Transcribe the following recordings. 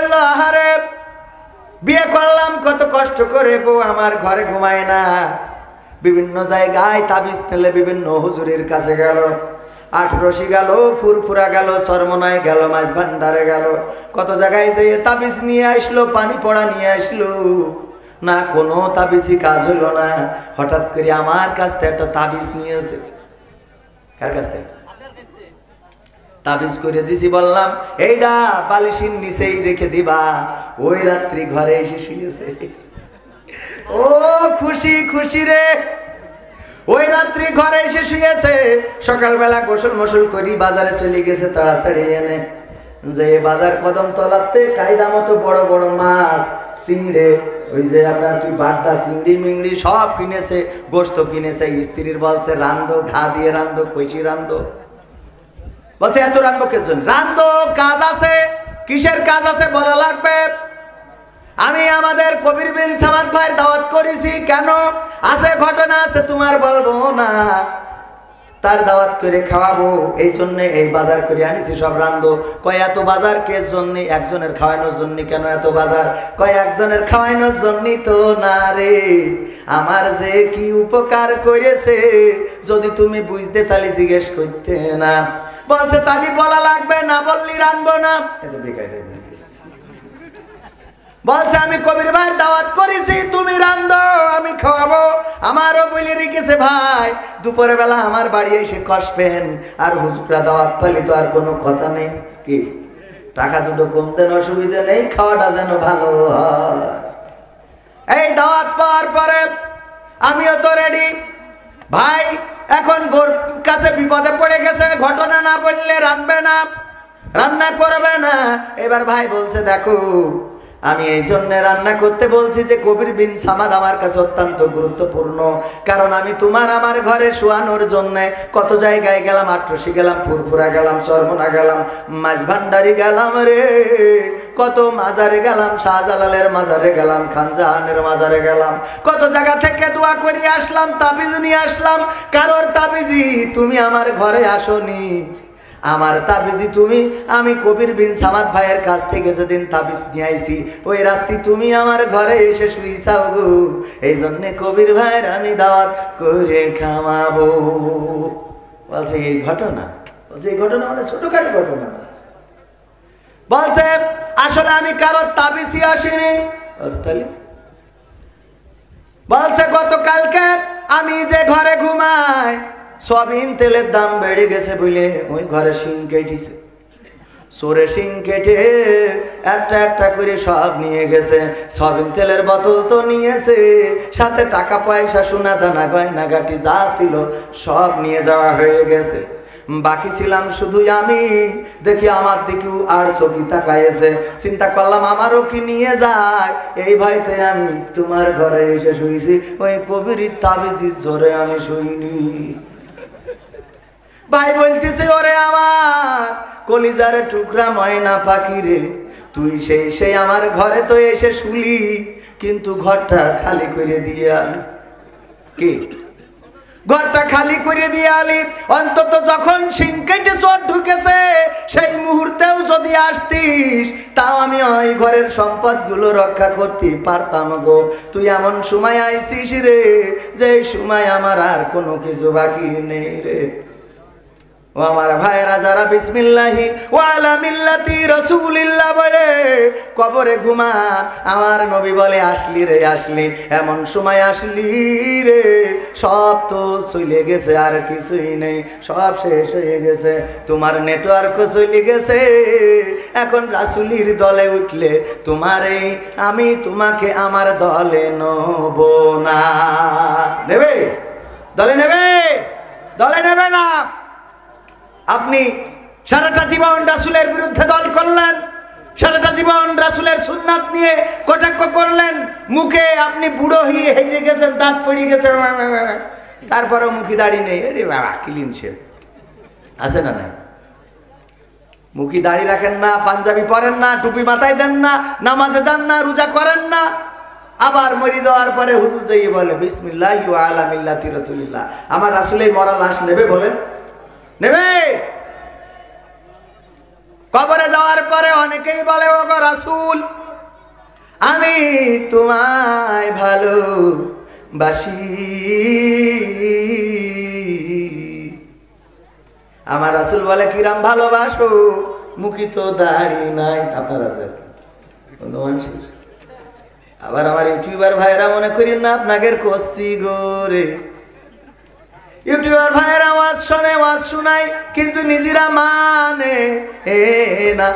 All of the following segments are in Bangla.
বলল, আহারে বিয়ে করলাম কত কষ্ট করে, বউ আমার ঘরে ঘুমায় না, বিভিন্ন জায়গায় তাবিজ নিলে বিভিন্ন হুজুরের কাছে গেল, আটরশি গেল, ফুরফুরা গেল, চরমনায় গেল, মাছ ভান্ডারে গেল, কত জায়গায় যে তাবিজ নিয়ে আসলো, পানি পড়া নিয়ে আসলো, না কোনো তাবিজই কাজ হইল না। হঠাৎ করে আমার কাছ থেকে একটা তাবিজ নিয়েছে। কার কাছ থেকে? তাবিজ করে দিছি, বললাম এইটা বালিশের নিচেই রেখে দিবা, ওই রাত্রি ঘরে এসে শুয়েছে। ও খুশি খুশি রে, ওই রাত্রি ঘরে এসে শুয়েছে। সকালবেলা গোসল মোসল করি বাজারে চলে গেছে তাড়াতাড়ি এনে, যে বাজার কদম তলাতে কায়দা মতো বড় বড় মাছ, চিংড়ে, ওই যে আপনার কি বাড্ডা চিংড়ি মিংড়ি সব কিনেছে, গোস্ত কিনেছে। স্ত্রীর বলছে রান্ধো, ঘা দিয়ে রান্ধো, কইছি রান্ধো। বলছে এত রান্ধবো কে জন্য? রান্ধো, কাজ আছে। কিসের কাজ আছে বলা লাগবে? আমি আমাদের কবির বিন সামাদ ভাইয়ের দাওয়াত করেছি। কেন? আছে ঘটনা আছে, তোমার বলবো না, তার দাওয়াত করে খাওয়াবো, এই জন্য এই বাজার করে আনিছি, সব রান্ধো। কয় এত বাজার কে জন্য? একজনের খাওয়ানোর জন্য। কেন এত বাজার? কয় একজনের খাওয়ানোর জন্যই তো না রে, আমার যে কি উপকার করেছে যদি তুমি বুঝতে তাহলে জিজ্ঞেস করতে না। বলছে তালি বলা লাগবে না, বললি রানবো না। বলছে আমি কবির ভাইয়ের দাওয়াত করেছি, তুমি রান্ধো, আমি খাওয়াবো। আমারও বলে রেখেছে ভাই দুপুরে বেলা আমার বাড়ি এসে কষবেন, আর হুজুরা দাওয়াত পালি তো আর কোনো কথা নেই, কি টাকা দুটো কম দেন, অসুবিধা নেই, খাওয়াটা যেন ভালো হয়। এই দাওয়াত পাওয়ার পরে আমিও তো রেডি। ভাই এখন বোর কাছে বিপদে পড়ে গেছে, ঘটনা না বললে রানবে না, রান্না করবে না। এবার ভাই বলছে দেখো আমি এই জন্য রান্না করতে বলছি যে কবির বিন সামাদ আমার কাছে অত্যন্ত গুরুত্বপূর্ণ, কারণ আমি তোমার আমার ঘরে শোয়ানোর জন্য কত জায়গায় গেলাম, আটরশি গেলাম, ফুরফুরা গেলাম, চরমনা গেলাম, মাছ ভান্ডারি গেলাম রে, কত মাজারে গেলাম, শাহজালালের মাজারে গেলাম, খানজাহানের মাজারে গেলাম, কত জায়গা থেকে দোয়া করে আসলাম, তাবিজ নিয়ে আসলাম। কারোর তাবিজি তুমি আমার ঘরে আসনি, আমার তাবিজি তুমি, আমি কবির বিন সামাদ ভাইয়ের কাছ থেকে যেদিন তাবিজ নিয়ে আইছি ওই রাত্রি তুমি আমার ঘরে এসে শুইছাও গো, এই জন্য কবির ভাইয়ের আমি দাওয়াত করে খাওয়াবো। বলছে এই ঘটনা? বলছে এই ঘটনা মানে ছোটখাটো ঘটনা? বলছে আসলে আমি কারোর তাবিজই আসিনি। বলছে তাহলে? বলছে গতকালকে আমি যে ঘরে ঘুমাই সয়াবিন তেলের দাম বেড়ে গেছে বলে ওই ঘরে শিং কেটেছে, চোরে শিং কেটে একটা একটা করে সব নিয়ে গেছে। সয়াবিন তেলের বোতল তো নিয়েছে, সাথে টাকা পয়সা, সোনা দানা গয়না গাটি যা ছিল সব নিয়ে যাওয়া হয়ে গেছে। বাকি ছিলাম শুধু আমি। দেখি আমার দিকেও আর চোখি তাকাইছে, চিন্তা করলাম আমারও কি নিয়ে যায়, এই ভয়তে আমি তোমার ঘরে এসে শুইছি, ওই কবির তাবিজির জোরে আমি শুইনি। ভাই বলতেছে ওরে আমার কলিজার টুকরা ময়না পাখি রে, তুই সেই আমার ঘরে তো এসে শুলি, কিন্তু ঘরটা খালি করে দিয়ে আলি। কি ঘরটা খালি করে দিয়ে আলি? অন্তত যখন শিং কেটে চোর ঢুকেছে সেই মুহূর্তেও যদি আসতিস তাও আমি ওই ঘরের সম্পদগুলো রক্ষা করতে পারতাম গো। তুই এমন সময় আইছিস রে যে সময় আমার আর কোনো কিছু বাকি নেই রে। ও আমার ভাইরা যারা বিসমিল্লাহি ওয়া আলা মিল্লাতি রাসূলিল্লাহ বলে কবরে ঘুমা, আমার নবী বলে আসলি রে আসলি, এমন সময় আসলি রে সব তো চলে গেছে, আর কিছুই নেই, সব শেষ হয়ে গেছে, তোমার নেটওয়ার্কও চলে গেছে। এখন রাসূলির দলে উঠলে তোমারে আমি তোমাকে আমার দলে নেব না। নেবে? দলে নেবে? দলে নেবে না। আপনি সারাটা জীবন রাসূলের বিরুদ্ধে দল করলেন, সারাটা জীবন রাসূলের সুন্নাত নিয়ে কটাক্ষ করলেন, মুখে আপনি বুড়ো হয়ে হেজে গেছেন, দাঁত পড়ে গেছে, তারপরও মুখে দাড়ি নেই। আরে বাবা ক্লিন শেভ আছে না? নাই? মুখে দাড়ি রাখেন না, পাঞ্জাবি পরেন না, টুপি মাথায় দেন না, নামাজে যান না, রোজা করেন না, আবার মরি যাওয়ার পরে হুজুর যাইয়ে বলে বিসমিল্লাহি ওয়া আলা মিল্লাতি রাসূলিল্লাহ। আমার রাসূলের মরা লাশ নেবে? বলেন নেবে? কবরে যাওয়ার পরে অনেকেই বলে ওগো রাসূল আমি তোমায় ভালোবাসি। আমার রাসূল বলে কিরাম ভালোবাসো, মুখে তো দাড়ি নাই। আপনার আছে অন্য মানুষের? আবার আমার ইউটিউবার ভাইরা মনে করেন না আপনাদের কচ্ছি গোরে। ইউটিউবার ভাইরা ওয়াজ শোনে, ওয়াজ শোনায়, কিন্তু নিজেরা মানে না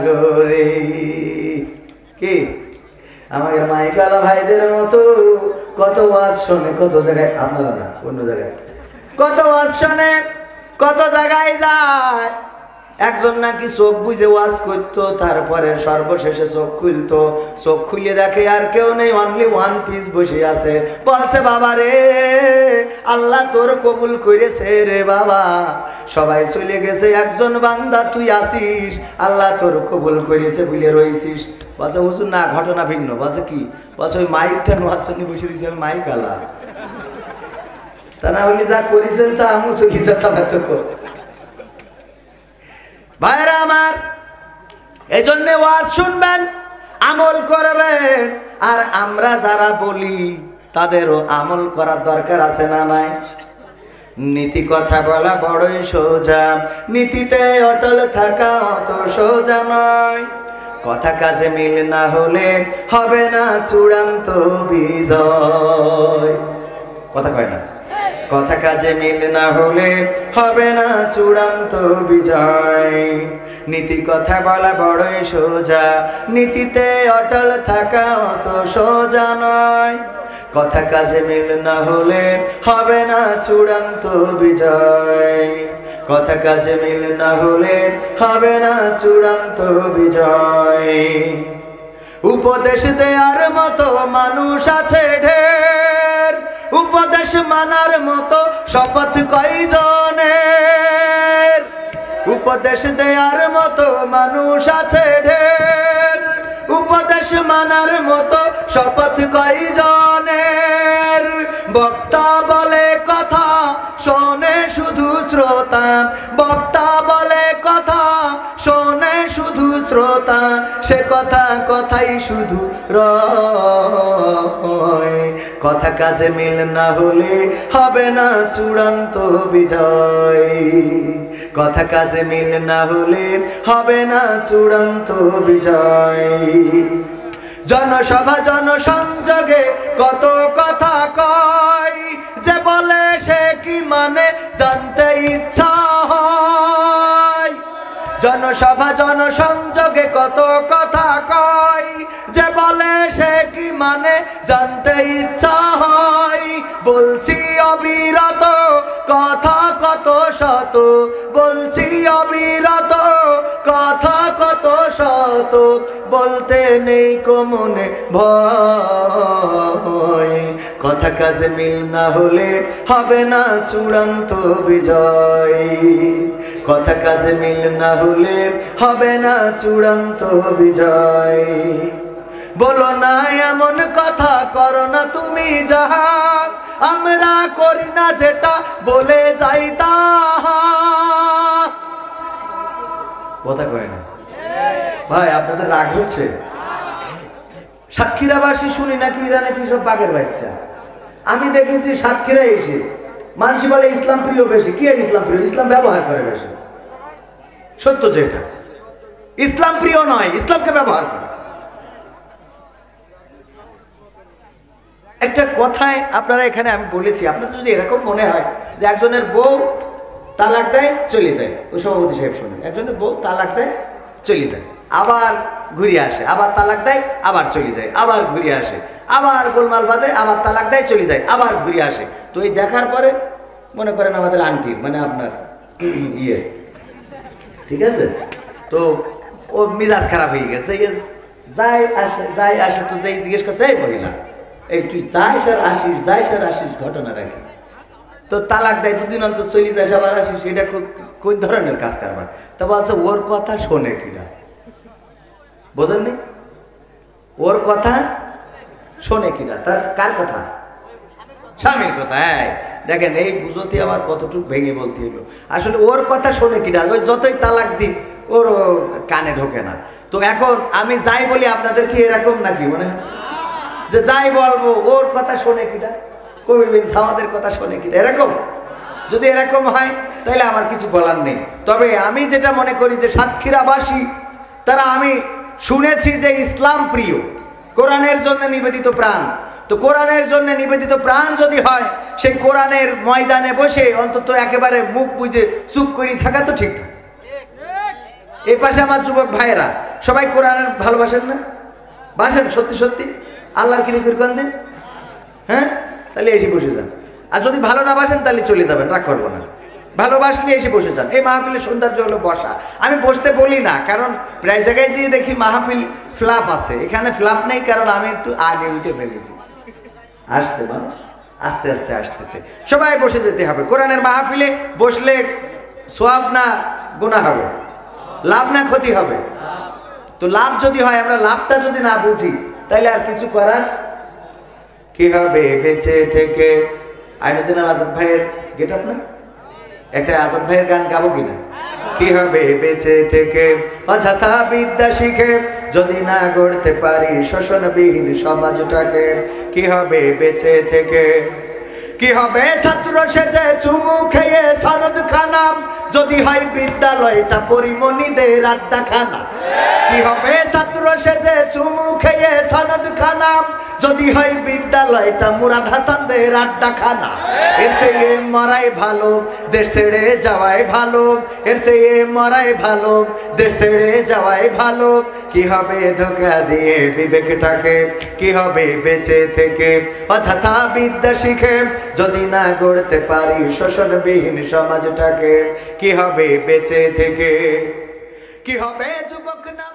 গোরে। কি আমাদের মাইকালা ভাইদের মতো কত ওয়াজ শোনে, কত জায়গায়, আপনারা না অন্য জায়গায়, কত ওয়াজ শোনে, কত জায়গায় যায়। একজন নাকি চোখ বুঝে ওয়াজ করতো, তারপরে সর্বশেষে চোখ খুলতো, চোখ খুলে দেখে আর কেউ নেই, অনলি ওয়ান পিস বসে আছে। বলছে বাবা রে, আল্লাহ তোর কবুল করেছে রে বাবা, সবাই চলে গেছে, একজন বান্দা তুই আসিস, আল্লাহ তোর কবুল করেছে বলে রয়েছিস। বলছে হুজুর না, ঘটনা ভিন্ন। বলছে কি? বলছে ওই মাইকটা নোয়ার জন্য বসে রয়েছে, আমি মাইক আলা, তা না হলে যা করেছেন তা আমি চলে যেতাম এত। ভাইরা আমার, এই জন্য ওয়াজ শুনবেন, আমল করবেন। আর আমরা যারা বলি তাদেরও আমল করার দরকার আছে না নাই? নীতি কথা বলা বড়ই সোজা, নীতিতে অটল থাকা অত সোজা নয়। কথা কাজে মিল না হলে হবে না চূড়ান্ত বিজয়। কথা কয় না? কথা কাজে মিল না হলে হবে না চূড়ান্ত বিজয়। নীতি কথা বলা বড়ই সোজা, নীতিতে অটল থাকা অত সোজা নয়। কথা কাজে মিল না হলে হবে না চূড়ান্ত বিজয়। কথা কাজে মিল না হলে হবে না চূড়ান্ত বিজয়। উপদেশ দেওয়ার মতো মানুষ আছে ঢের, উপদেশ মানার মতো শপথ কয়জনের। উপদেশ দেওয়ার মতো মানুষ আছে ঢের, উপদেশ মানার মতো শপথ কয়জনের। বক্তা বলে কথা শোনে শুধু শ্রোতা, বক্তা বলে কথা শোনে শুধু শ্রোতা, সে কথা কথাই শুধু রয়। কথা কাজে মিল না হলে হবে না চূড়ান্ত বিজয়। কথা কাজে মিল না হলে হবে না চূড়ান্ত বিজয়। জনসভা জনসংযোগে কত কথা কয়, যে বলে সে কি মানে জানতে ইচ্ছা হয়। জনসভা জনসংযোগে কত কথা কয়, যে বলে সে কি মানে জানতে ইচ্ছা হয়। বলছি অবিরত কথা কত শত, বলছি অবিরত কথা কত শত, বলতে নেই কমনে ভয়। কথা কাজে মিল না হলে হবে না চূড়ান্ত বিজয়। কথা কাজে মিল না হলে হবে না চূড়ান্ত বিজয়। বলো না এমন কথা, করো না তুমি যাহা, আমরা করি না যেটা বলে যাই তাহা। কথা কয় না ভাই? আপনাদের রাগ হচ্ছে? সাতক্ষীরাবাসী শুনি নাকি এরা নাকি সব বাঘের বাচ্চা। আমি দেখেছি সাতক্ষীরা এসে মানুষ বলে ইসলাম প্রিয় বেশি। কি আর ইসলাম প্রিয়? ইসলাম ব্যবহার করে বেশি। সত্য যেটা, ইসলাম প্রিয় নয়, ইসলামকে ব্যবহার করে। একটা কথায় আপনারা এখানে আমি বলেছি, আপনাদের যদি এরকম মনে হয় যে একজনের বউ তালাক দেয় চলে যায়, ওই সভাপতি সাহেব শোনেন, একজনের বউ তালাক দেয় চলে যায়, আবার ঘুরে আসে, আবার তালাক দেয় আবার চলে যায়, আবার ঘুরে আসে, আবার গোলমাল বাঁধে, আবার তালাক দেয় চলে যায়, আবার ঘুরে আসে। তো এই দেখার পরে মনে করেন আমাদের আন্টি মানে আপনার ইয়ে, ঠিক আছে, তো ও মিজাজ খারাপ হয়ে গেছে, যাই আসে তো যেই জিজ্ঞেস করছে এই মহিলা এই তুই যাইস আর আসিস, যাইস আর আসিস, ঘটনা রাখি। তো তালাক দেয়, দুদিন অন্তর চলে যাস আবার আসিস, এটা কোন ধরনের কাজ কারবার? তা বলছে ওর কথা শোনে কিনা, বোঝেননি? ওর কথা শোনে কিনা, তার কার কথা? স্বামীর কথা। হ্যাঁ দেখেন, এই বুঝতে আমার কতটুকু ভেঙে বলতে হলো। আসলে ওর কথা শোনে কিনা, ওই যতই তালাক দিক ওর কানে ঢোকে না। তো এখন আমি যাই বলি আপনাদের কি এরকম নাকি মনে হচ্ছে যে যাই বলবো ওর কথা শোনে কিনা, কবির বিন সামাদের কথা শোনে কিনা, এরকম? যদি এরকম হয় তাহলে আমার কিছু বলার নেই। তবে আমি যেটা মনে করি যে সাতক্ষীরাবাসী তারা, আমি শুনেছি যে ইসলাম প্রিয়, কোরআনের জন্য নিবেদিত প্রাণ। তো কোরআনের জন্য নিবেদিত প্রাণ যদি হয়, সেই কোরআনের ময়দানে বসে অন্তত একেবারে মুখ বুঝে চুপ করে থাকা তো ঠিক না। এই পাশে আমার যুবক ভাইয়েরা সবাই কোরআনের ভালোবাসেন না? বাসেন সত্যি সত্যি? আল্লাহর কিনে কিরকম দিন, হ্যাঁ? তাহলে এসে বসে যান। আর যদি ভালো না বাসেন তাহলে চলে যাবেন, রাগ করবো না। ভালোবাসলে এসে বসে যান। এই মাহফিলের সৌন্দর্য হলো বসা। আমি বসতে বলি না, কারণ প্রায় জায়গায় যেয়ে দেখি মাহফিল ফ্লাপ আছে, এখানে ফ্লাপ নেই, কারণ আমি একটু আগে উঠে ফেলেছি। আসছে মানুষ, আস্তে আস্তে আসতেছে। সবাই বসে যেতে হবে। কোরআনের মাহফিলে বসলে সোয়াব না গুনাহ হবে, লাভ না ক্ষতি হবে? তো লাভ যদি হয়, আমরা লাভটা যদি না বুঝি তাইলে আর কিছু করার কি হবে বেঁচে থেকে? আইনুদ্দিন আল আজাদ ভাইয়ের গেট আপ না, একটা আজাদ ভাইয়ের গান গাবো কিনা? কি হবে বেঁচে থেকে অযথা বিদ্যা শিখে যদি না গড়তে পারি শোষণবিহীন সমাজটাকে? কি হবে বেঁচে থেকে? কি হবে ছাত্র সেজে চুমু খেয়ে সনদ খানা যদি হয় বিদ্যালয়টা পরিমণিদের আড্ডাখানা? কি হবে ছাত্র সেজে চুমু খেয়ে সনদ খানা যদি হয় বিদ্যালয়টা মুরাদ হাসানদের আড্ডাখানা? এর চেয়ে মরাই ভালো, দেশ ছেড়ে যাওয়াই ভালো। এর চেয়ে মরাই ভালো, দেশ ছেড়ে যাওয়াই ভালো। কি হবে ধোঁকা দিয়ে বিবেকটাকে? কি হবে বেঁচে থেকে অযথা বিদ্যা শিখে যদি না গড়তে পারি শোষণবিহীন সমাজটাকে? কি হবে বেঁচে থেকে? কি হবে যুবক নাম